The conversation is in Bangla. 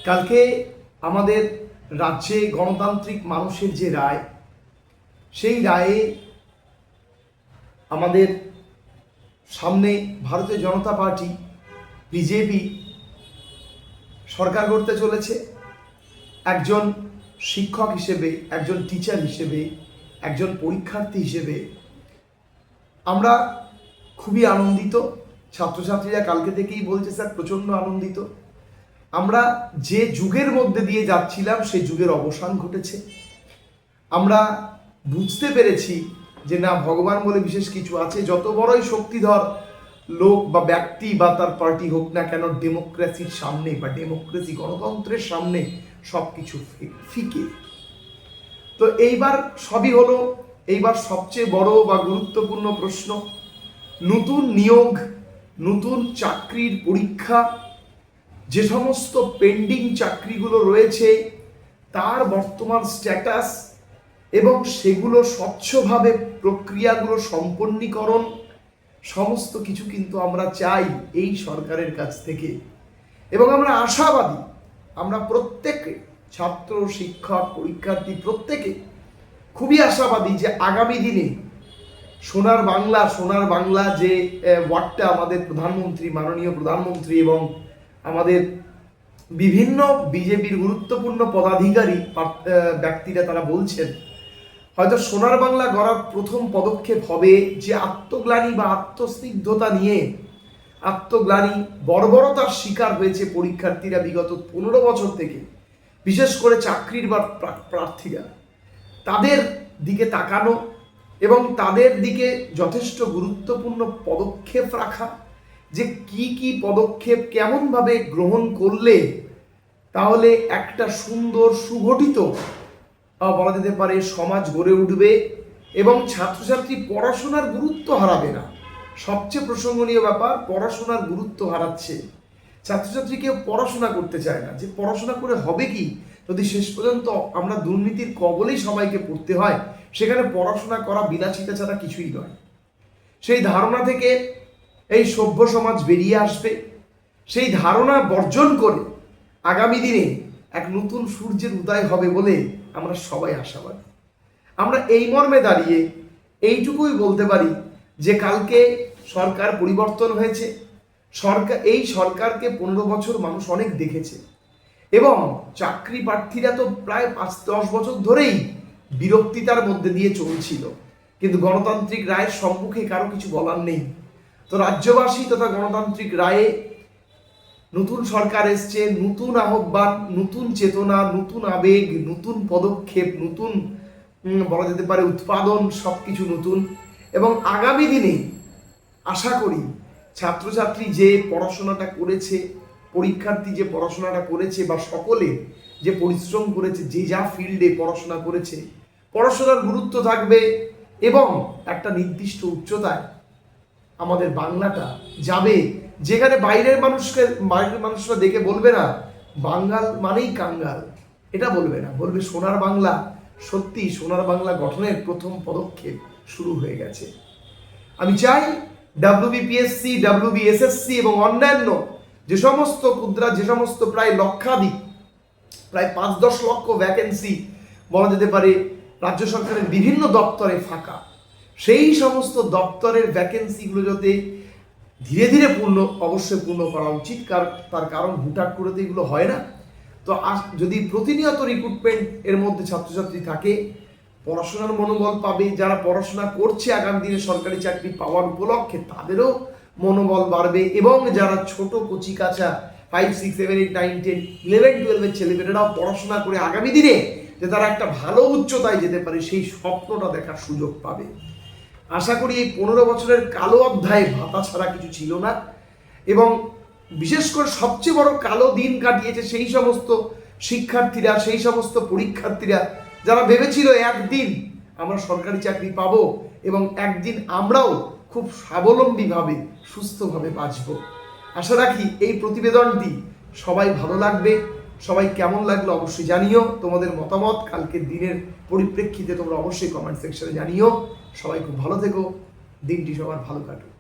কালকে আমাদের রাজ্যে গণতান্ত্রিক মানুষের যে রায়, সেই রায়ে আমাদের সামনে ভারতীয় জনতা পার্টি বিজেপি সরকার গড়তে চলেছে। একজন শিক্ষক হিসেবে, একজন টিচার হিসেবে, একজন পরীক্ষার্থী হিসেবে আমরা খুবই আনন্দিত। ছাত্রছাত্রীরা কালকে থেকেই বলছে, স্যার প্রচণ্ড আনন্দিত। আমরা যে যুগের মধ্যে দিয়ে যাচ্ছিলাম সেই যুগের অবসান ঘটেছে। আমরা বুঝতে পেরেছি যে না, ভগবান বলে বিশেষ কিছু আছে। যত বড়ই শক্তিধর লোক বা ব্যক্তি বা তার পার্টি হোক না কেন, ডেমোক্রেসির সামনে বা ডেমোক্রেসি গণতন্ত্রের সামনে সব কিছু ফিকে। তো এইবার সবই হলো। এইবার সবচেয়ে বড় বা গুরুত্বপূর্ণ প্রশ্ন, নতুন নিয়োগ, নতুন চাকরির পরীক্ষা, যে সমস্ত পেন্ডিং চাকরিগুলো রয়েছে তার বর্তমান স্ট্যাটাস এবং সেগুলো স্বচ্ছভাবে প্রক্রিয়াগুলো সম্পন্নীকরণ, সমস্ত কিছু কিন্তু আমরা চাই এই সরকারের কাছ থেকে। এবং আমরা আশাবাদী, আমরা প্রত্যেকে, ছাত্র, শিক্ষক, পরীক্ষার্থী প্রত্যেকে খুবই আশাবাদী যে আগামী দিনে সোনার বাংলা যে ওয়ার্ডটা আমাদের প্রধানমন্ত্রী, মাননীয় প্রধানমন্ত্রী এবং আমাদের বিভিন্ন বিজেপির গুরুত্বপূর্ণ পদাধিকারী ব্যক্তিরা তারা বলছেন, হয়তো সোনার বাংলা গড়ার প্রথম পদক্ষেপ হবে যে আত্মগ্লানি বা আত্মস্নিগ্ধতা নিয়ে, আত্মগ্লানি বর্বরতার শিকার হয়েছে পরীক্ষার্থীরা বিগত 15 বছর থেকে, বিশেষ করে চাকরির বা প্রার্থীরা, তাদের দিকে তাকানো এবং তাদের দিকে যথেষ্ট গুরুত্বপূর্ণ পদক্ষেপ রাখা, যে কি কি পদক্ষেপ কেমনভাবে গ্রহণ করলে তাহলে একটা সুন্দর সুগঠিত বলা যেতে পারে সমাজ গড়ে উঠবে এবং ছাত্রছাত্রী পড়াশোনার গুরুত্ব হারাবে না। সবচেয়ে প্রসঙ্গনীয় ব্যাপার, পড়াশোনার গুরুত্ব হারাচ্ছে। ছাত্রছাত্রী কেউ পড়াশোনা করতে চায় না, যে পড়াশোনা করে হবে কি যদি শেষ পর্যন্ত আমরা দুর্নীতির কবলেই সবাইকে পড়তে হয়। সেখানে পড়াশোনা করা বিলাসিতা ছাড়া কিছুই নয়। সেই ধারণা থেকে এই সভ্য সমাজ বেরিয়ে আসবে। সেই ধারণা বর্জন করে আগামী দিনে এক নতুন সূর্যের উদয় হবে বলে আমরা সবাই আশাবাদী। আমরা এই মর্মে দাঁড়িয়ে এইটুকুই বলতে পারি যে কালকে সরকার পরিবর্তন হয়েছে। এই সরকারকে 15 বছর মানুষ অনেক দেখেছে এবং চাকরি প্রার্থীরা তো প্রায় 5-10 বছর ধরেই বিরক্তিতার মধ্যে দিয়ে চলছিল, কিন্তু গণতান্ত্রিক রায়ের সম্মুখে কারো কিছু বলার নেই। তো রাজ্যবাসী তথা গণতান্ত্রিক রায়ে নতুন সরকার এসছে, নতুন আহ্বান, নতুন চেতনা, নতুন আবেগ, নতুন পদক্ষেপ, নতুন বলা যেতে পারে উৎপাদন, সব কিছু নতুন। এবং আগামী দিনে আশা করি ছাত্রছাত্রী যে পড়াশোনাটা করেছে, পরীক্ষার্থী যে পড়াশোনাটা করেছে বা সকলে যে পরিশ্রম করেছে, যে যা ফিল্ডে পড়াশোনা করেছে, পড়াশোনার গুরুত্ব থাকবে এবং একটা নির্দিষ্ট উচ্চতায় আমাদের বাংলাটা যাবে, যেখানে বাইরের মানুষরা দেখে বলবে না বাঙাল মানেই কাঙ্গাল, এটা বলবে না, বলবে সোনার বাংলা। সত্যি সোনার বাংলা গঠনের প্রথম পদক্ষেপ শুরু হয়ে গেছে। আমি চাই WBPSC, WBSSC এবং অন্যান্য যে সমস্ত ক্ষুদ্রা, যে সমস্ত প্রায় লক্ষাধিক, প্রায় 5-10 লক্ষ ভ্যাকেন্সি বলা যেতে পারে রাজ্য সরকারের বিভিন্ন দপ্তরে ফাঁকা, সেই সমস্ত দপ্তরের ভ্যাকেন্সিগুলো যাতে ধীরে ধীরে অবশ্যই পূর্ণ করা উচিত। তার কারণ হুটহাট করে তো এগুলো হয় না। তো যদি প্রতিনিয়ত রিক্রুটমেন্ট এর মধ্যে ছাত্রছাত্রী থাকে, পড়াশোনার মনোবল পাবে। যারা পড়াশোনা করছে আগামী দিনে সরকারি চাকরি পাওয়ার উপলক্ষে, তাদেরও মনোবল বাড়বে। এবং যারা ছোট কচি কাঁচা 5, 6, 7, 8, 9, 10, 11, 12 ছেলেমেয়েরাও পড়াশোনা করে আগামী দিনে যে তারা একটা ভালো উচ্চতায় যেতে পারে, সেই স্বপ্নটা দেখার সুযোগ পাবে। আশা করি এই 15 বছরের কালো অধ্যায়ে ভাতা ছাড়া কিছু ছিল না। এবং বিশেষ করে সবচেয়ে বড় কালো দিন কাটিয়েছে সেই সমস্ত শিক্ষার্থীরা, সেই সমস্ত পরীক্ষার্থীরা যারা ভেবেছিল একদিন আমরা সরকারি চাকরি পাবো এবং একদিন আমরাও খুব স্বাবলম্বীভাবে সুস্থভাবে বাঁচব। আশা রাখি এই প্রতিবেদনটি সবাই ভালো লাগবে। সবাই কেমন লাগলো অবশ্যই জানিও। তোমাদের মতামত কালকের দিনের পরিপ্রেক্ষিতে তোমরা অবশ্যই কমেন্ট সেকশনে জানিও। সবাই খুব ভালো থেকো, দিনটি সবার ভালো কাটুক।